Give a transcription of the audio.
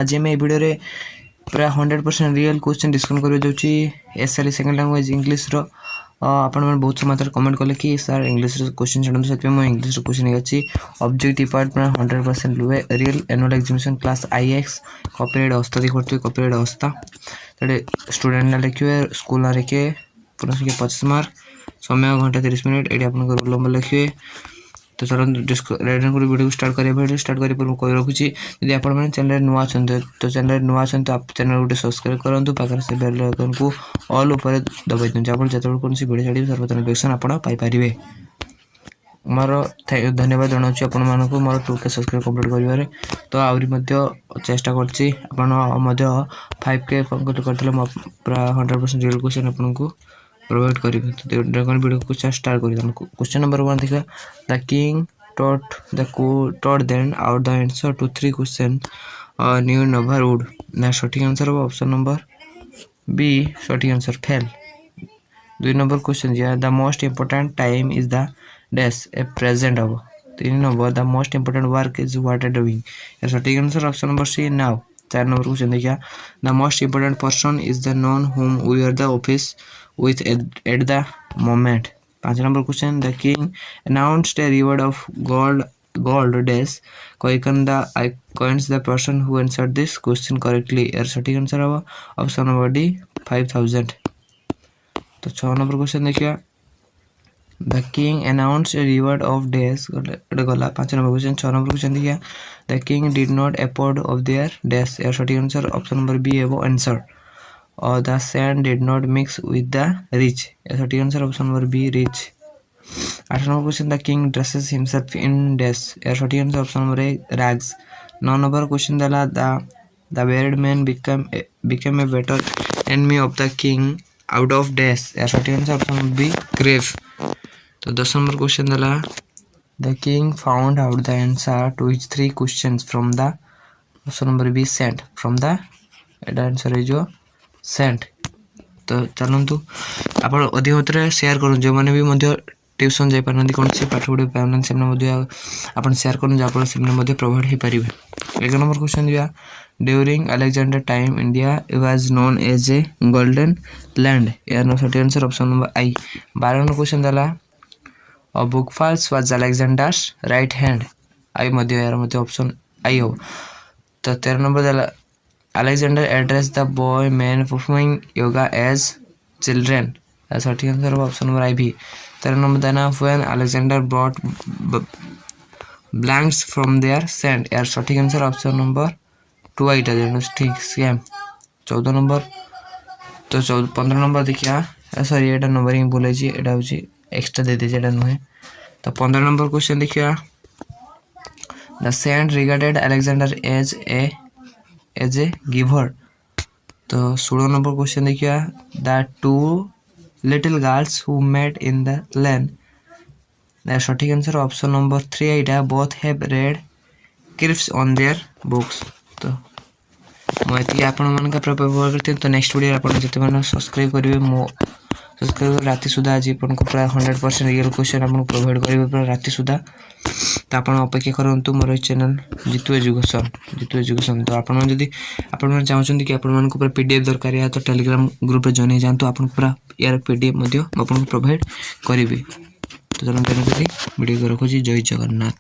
आज मैं वीडियो रे पूरा 100% रियल क्वेश्चन डिस्कस कर जाऊँगी एसएलई सेकंड लैंग्वेज इंग्लिश रो आपण मैंने बहुत समय कमेंट कले कि सर इंग्लिश क्वेश्चन छाड़ू से मुझे इंग्लिश क्वेश्चन नहीं ऑब्जेक्टिव पार्ट पूरा 100% लुए real annual examination class IX copyright अवस्था देखते कॉपीराइट अवस्था स्टूडेंट ना लिखिए स्कूल ना लिखिए पूरा 25 मार्क समय घंटा 30 मिनट ये आप रोल नंबर लिखिए। तो चलो वीडियो को स्टार्ट करें स्टार्ट करें कही रखुच्छी यदि आप चैनल नुआ तो चैनल नुआ तो आप चैनल गोटे सब्सक्राइब करूँ पाखे से बेल आइकन को ऑल उपर दबाई दिखाँ आप जो कौन वीडियो छाड़ी सर्वप्रथम नोटिफिकेशन आपरे मोर धन्यवाद जनाऊँ आपण मानक मोर 2K सब्सक्राइब कंप्लीट करेंगे। तो आहरी चेष्टा कर 5K कंप्लीट करते पूरा 100% रियल क्वेश्चन आपको प्रोवाइड करेंगे। तो वीडियो को स्टार्ट कर क्वेश्चन नंबर 1 देखा the king taught them out the answer to 3 questions knew never would the सठिक answer of option number B सठिक answer fail. 2 number question the most important time is the dash a present of 3 number the most important work is what are doing सठिक answer option number C now। 4 number question देखिए the most important person is the known whom we are the office with at the moment। 5 number question the king announced a reward of gold dash coins the person who answered this question correctly सठिक answer हम option number D 5000। तो 6 number question देखिए the king announced a reward of dash गला। 5 number question 6 number question देखिए the king did not applaud of their dash सठिक answer option number B है answer. और the sand did not mix with the rich सठिक answer option number B rich। 8 number question the king dresses himself in dash सठिक answer option number A rags। 9 number question दला the buried man became a better enemy of the king out of dash सठिक answer option number B grave। तो 10 number question दला the king found out the answer to his 3 questions from the option number B sent from the answer है जो sent। तो चलतु आप अधिक मात्रा शेयर करूँ जो मैंने भी ट्यूशन जापार कौन सी पाठ पढ़ी पाना से आप शेयर करूँ जहाँ से प्रोवाइड हो पारे। 1 नंबर क्वेश्चन दिया during Alexander time India was known as a golden land यार सठिक आंसर ऑप्शन नंबर आई। 12 नंबर क्वेश्चन दला Bucephalus was Alexander's right hand आई यार ऑप्शन आई हो। तो 13 नंबर दला Alexander addressed the boy men performing yoga as children सठिक आंसर ऑप्शन नंबर आई भी। 13 नंबर देना when Alexander brought blanks from their sand यार सठिक आंसर ऑप्शन नंबर 2 आईटा ठीक सेम। 14 नंबर तो 15 नंबर देखिए सॉरी एटा नंबरिंग बोले एटा हूँ एक्स्ट्रा दे दीजिए एटा नुहे। तो 15 नंबर क्वेश्चन देखिए the sand regarded Alexander as a giver। तो 16 नंबर क्वेश्चन देखिए the 2 little girls who met in the lane सठिक answer option number 3 आईटा both have red crisps on their books। तो मुझे आपण प्रोवाइड करते तो नेक्स्ट वीडियो आप जिते मैंने सब्सक्राइब करेंगे मो सब्सक्राइब राति सुधा आज आपको प्राय 100% रियल क्वेश्चन आपको प्रोवाइड करेंगे पूरा राति सुधा। तो आप अपेक्षा करूँ मोर चैनल जितु एजुकेशन। तो आप चाहते कि आपको पूरा PDF दरकार या तो टेलीग्राम ग्रुप में जॉइन हो जातु आपको पूरा यार PDF आपको प्रोवाइड करी। तो चलो वीडियो को रखुच्छी जय जगन्नाथ।